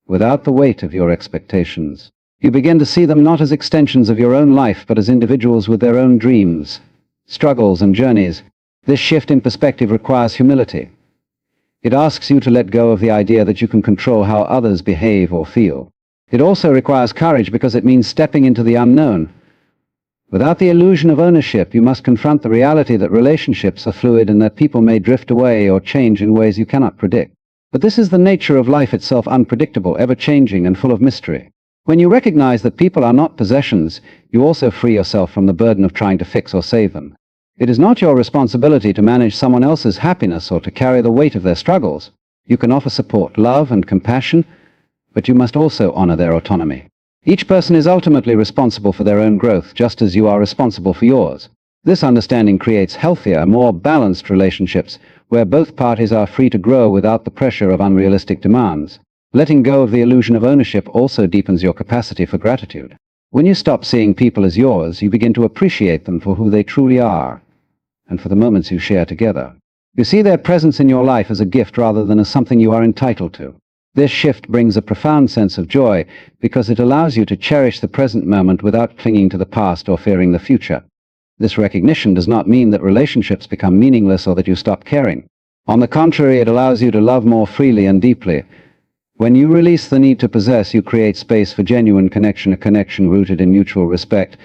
S1: without the weight of your expectations. You begin to see them not as extensions of your own life, but as individuals with their own dreams, struggles, and journeys. This shift in perspective requires humility. It asks you to let go of the idea that you can control how others behave or feel. It also requires courage because it means stepping into the unknown. Without the illusion of ownership, you must confront the reality that relationships are fluid and that people may drift away or change in ways you cannot predict. But this is the nature of life itself, unpredictable, ever-changing, and full of mystery. When you recognize that people are not possessions, you also free yourself from the burden of trying to fix or save them. It is not your responsibility to manage someone else's happiness or to carry the weight of their struggles. You can offer support, love, and compassion, but you must also honor their autonomy. Each person is ultimately responsible for their own growth, just as you are responsible for yours. This understanding creates healthier, more balanced relationships, where both parties are free to grow without the pressure of unrealistic demands. Letting go of the illusion of ownership also deepens your capacity for gratitude. When you stop seeing people as yours, you begin to appreciate them for who they truly are, and for the moments you share together. You see their presence in your life as a gift rather than as something you are entitled to. This shift brings a profound sense of joy because it allows you to cherish the present moment without clinging to the past or fearing the future. This recognition does not mean that relationships become meaningless or that you stop caring. On the contrary, it allows you to love more freely and deeply. When you release the need to possess, you create space for genuine connection, a connection rooted in mutual respect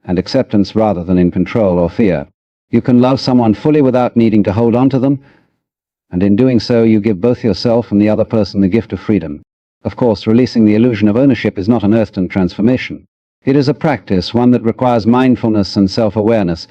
S1: and acceptance rather than in control or fear. You can love someone fully without needing to hold on to them, and in doing so you give both yourself and the other person the gift of freedom. Of course, releasing the illusion of ownership is not an instant transformation. It is a practice, one that requires mindfulness and self-awareness.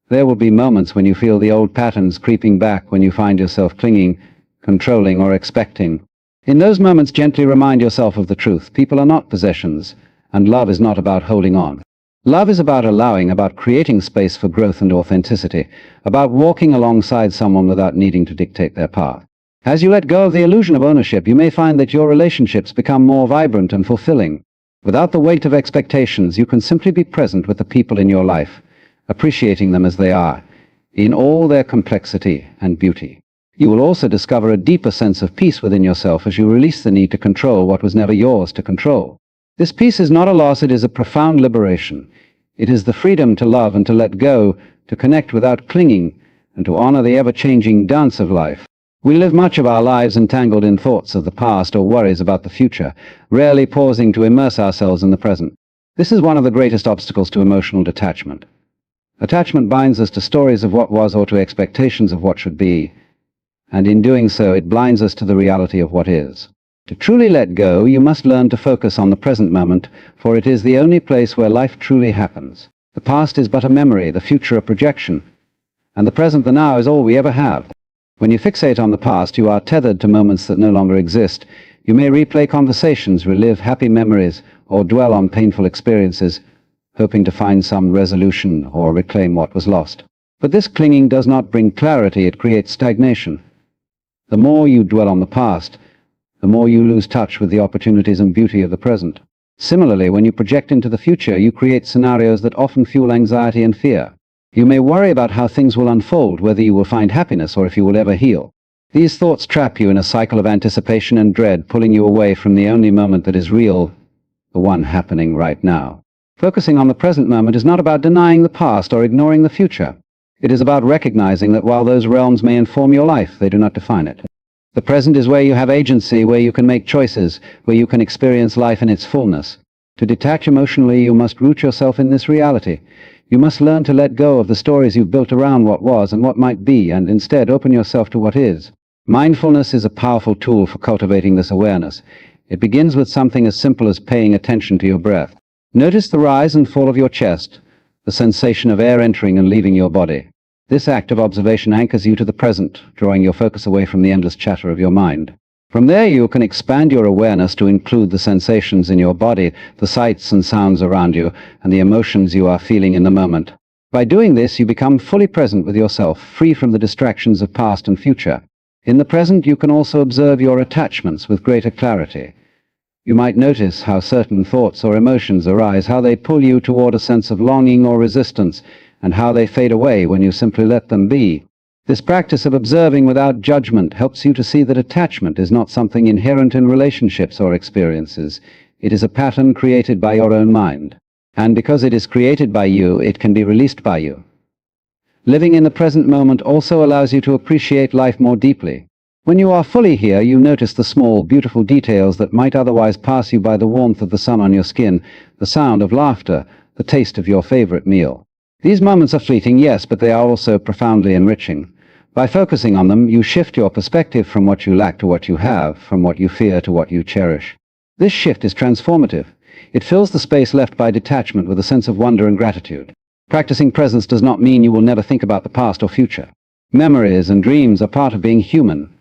S1: There will be moments when you feel the old patterns creeping back, when you find yourself clinging, controlling, or expecting. In those moments, gently remind yourself of the truth. People are not possessions, and love is not about holding on. Love is about allowing, about creating space for growth and authenticity, about walking alongside someone without needing to dictate their path. As you let go of the illusion of ownership, you may find that your relationships become more vibrant and fulfilling. Without the weight of expectations, you can simply be present with the people in your life, appreciating them as they are, in all their complexity and beauty. You will also discover a deeper sense of peace within yourself as you release the need to control what was never yours to control. This peace is not a loss, it is a profound liberation. It is the freedom to love and to let go, to connect without clinging, and to honor the ever-changing dance of life. We live much of our lives entangled in thoughts of the past or worries about the future, rarely pausing to immerse ourselves in the present. This is one of the greatest obstacles to emotional detachment. Attachment binds us to stories of what was or to expectations of what should be, and in doing so it blinds us to the reality of what is. To truly let go, you must learn to focus on the present moment, for it is the only place where life truly happens. The past is but a memory, the future a projection, and the present, the now, is all we ever have. When you fixate on the past, you are tethered to moments that no longer exist. You may replay conversations, relive happy memories, or dwell on painful experiences, hoping to find some resolution or reclaim what was lost. But this clinging does not bring clarity, it creates stagnation. The more you dwell on the past, the more you lose touch with the opportunities and beauty of the present. Similarly, when you project into the future, you create scenarios that often fuel anxiety and fear. You may worry about how things will unfold, whether you will find happiness or if you will ever heal. These thoughts trap you in a cycle of anticipation and dread, pulling you away from the only moment that is real, the one happening right now. Focusing on the present moment is not about denying the past or ignoring the future. It is about recognizing that while those realms may inform your life, they do not define it. The present is where you have agency, where you can make choices, where you can experience life in its fullness. To detach emotionally, you must root yourself in this reality. You must learn to let go of the stories you've built around what was and what might be, and instead open yourself to what is. Mindfulness is a powerful tool for cultivating this awareness. It begins with something as simple as paying attention to your breath. Notice the rise and fall of your chest, the sensation of air entering and leaving your body. This act of observation anchors you to the present, drawing your focus away from the endless chatter of your mind. From there you can expand your awareness to include the sensations in your body, the sights and sounds around you, and the emotions you are feeling in the moment. By doing this, you become fully present with yourself, free from the distractions of past and future. In the present, you can also observe your attachments with greater clarity. You might notice how certain thoughts or emotions arise, how they pull you toward a sense of longing or resistance, and how they fade away when you simply let them be. This practice of observing without judgment helps you to see that attachment is not something inherent in relationships or experiences. It is a pattern created by your own mind. And because it is created by you, it can be released by you. Living in the present moment also allows you to appreciate life more deeply. When you are fully here, you notice the small, beautiful details that might otherwise pass you by: the warmth of the sun on your skin, the sound of laughter, the taste of your favorite meal. These moments are fleeting, yes, but they are also profoundly enriching. By focusing on them, you shift your perspective from what you lack to what you have, from what you fear to what you cherish. This shift is transformative. It fills the space left by detachment with a sense of wonder and gratitude. Practicing presence does not mean you will never think about the past or future. Memories and dreams are part of being human.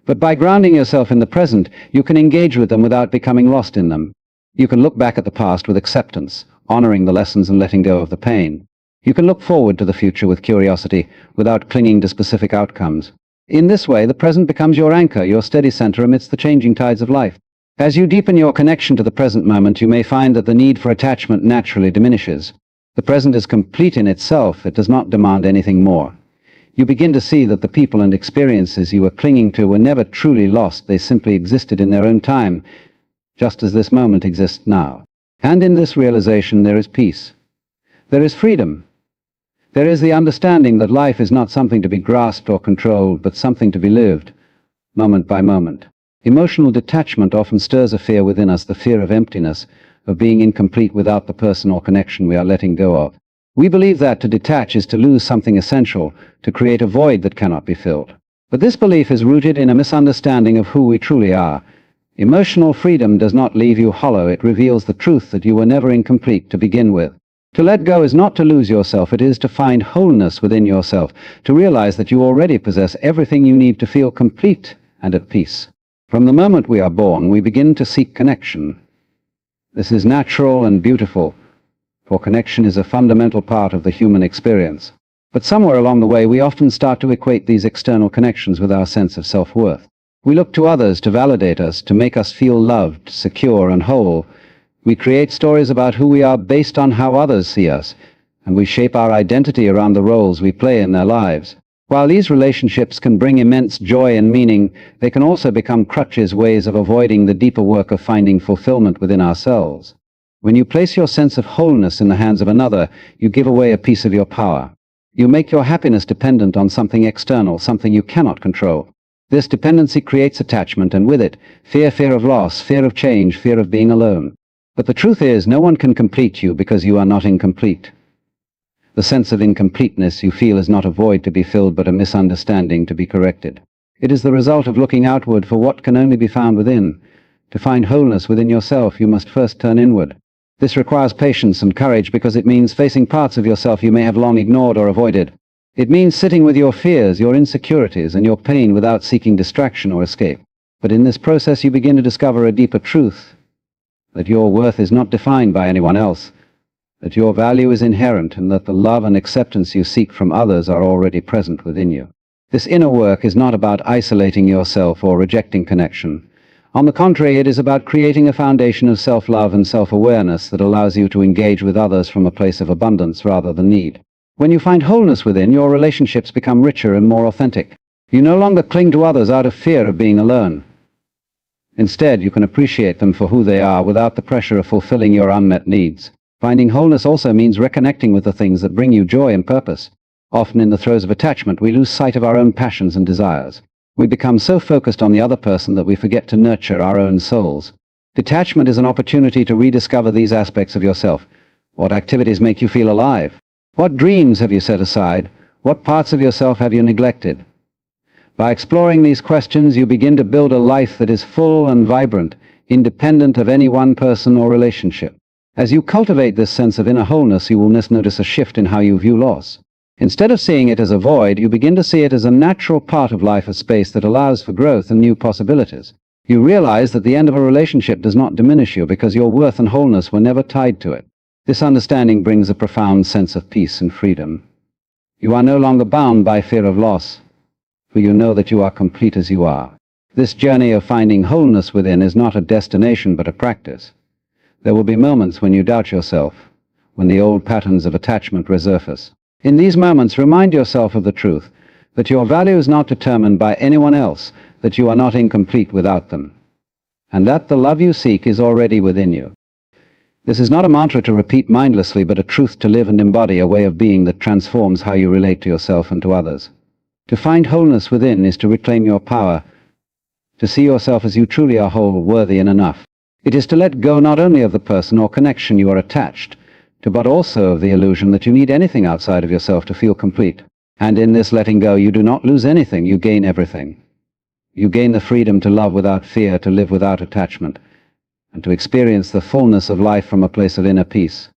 S1: But by grounding yourself in the present, you can engage with them without becoming lost in them. You can look back at the past with acceptance, honoring the lessons and letting go of the pain. You can look forward to the future with curiosity, without clinging to specific outcomes. In this way, the present becomes your anchor, your steady center amidst the changing tides of life. As you deepen your connection to the present moment, you may find that the need for attachment naturally diminishes. The present is complete in itself. It does not demand anything more. You begin to see that the people and experiences you were clinging to were never truly lost. They simply existed in their own time, just as this moment exists now. And in this realization there is peace. There is freedom. There is the understanding that life is not something to be grasped or controlled, but something to be lived, moment by moment. Emotional detachment often stirs a fear within us, the fear of emptiness, of being incomplete without the person or connection we are letting go of. We believe that to detach is to lose something essential, to create a void that cannot be filled. But this belief is rooted in a misunderstanding of who we truly are. Emotional freedom does not leave you hollow. It reveals the truth that you were never incomplete to begin with. To let go is not to lose yourself. It is to find wholeness within yourself, to realize that you already possess everything you need to feel complete and at peace. From the moment we are born, we begin to seek connection. This is natural and beautiful, for connection is a fundamental part of the human experience. But somewhere along the way, we often start to equate these external connections with our sense of self-worth. We look to others to validate us, to make us feel loved, secure, and whole. We create stories about who we are based on how others see us, and we shape our identity around the roles we play in their lives. While these relationships can bring immense joy and meaning, they can also become crutches, ways of avoiding the deeper work of finding fulfillment within ourselves. When you place your sense of wholeness in the hands of another, you give away a piece of your power. You make your happiness dependent on something external, something you cannot control. This dependency creates attachment, and with it, fear of loss, fear of change, fear of being alone. But the truth is, no one can complete you because you are not incomplete. The sense of incompleteness you feel is not a void to be filled, but a misunderstanding to be corrected. It is the result of looking outward for what can only be found within. To find wholeness within yourself, you must first turn inward. This requires patience and courage because it means facing parts of yourself you may have long ignored or avoided. It means sitting with your fears, your insecurities, and your pain without seeking distraction or escape. But in this process you begin to discover a deeper truth, that your worth is not defined by anyone else, that your value is inherent, and that the love and acceptance you seek from others are already present within you. This inner work is not about isolating yourself or rejecting connection. On the contrary, it is about creating a foundation of self-love and self-awareness that allows you to engage with others from a place of abundance rather than need. When you find wholeness within, your relationships become richer and more authentic. You no longer cling to others out of fear of being alone. Instead, you can appreciate them for who they are without the pressure of fulfilling your unmet needs. Finding wholeness also means reconnecting with the things that bring you joy and purpose. Often in the throes of attachment, we lose sight of our own passions and desires. We become so focused on the other person that we forget to nurture our own souls. Detachment is an opportunity to rediscover these aspects of yourself. What activities make you feel alive? What dreams have you set aside? What parts of yourself have you neglected? By exploring these questions, you begin to build a life that is full and vibrant, independent of any one person or relationship. As you cultivate this sense of inner wholeness, you will notice a shift in how you view loss. Instead of seeing it as a void, you begin to see it as a natural part of life, a space that allows for growth and new possibilities. You realize that the end of a relationship does not diminish you because your worth and wholeness were never tied to it. This understanding brings a profound sense of peace and freedom. You are no longer bound by fear of loss, for you know that you are complete as you are. This journey of finding wholeness within is not a destination but a practice. There will be moments when you doubt yourself, when the old patterns of attachment resurface. In these moments, remind yourself of the truth, that your value is not determined by anyone else, that you are not incomplete without them, and that the love you seek is already within you. This is not a mantra to repeat mindlessly, but a truth to live and embody, a way of being that transforms how you relate to yourself and to others. To find wholeness within is to reclaim your power, to see yourself as you truly are whole, worthy, and enough. It is to let go not only of the person or connection you are attached to, but also of the illusion that you need anything outside of yourself to feel complete. And in this letting go, you do not lose anything, you gain everything. You gain the freedom to love without fear, to live without attachment, and to experience the fullness of life from a place of inner peace.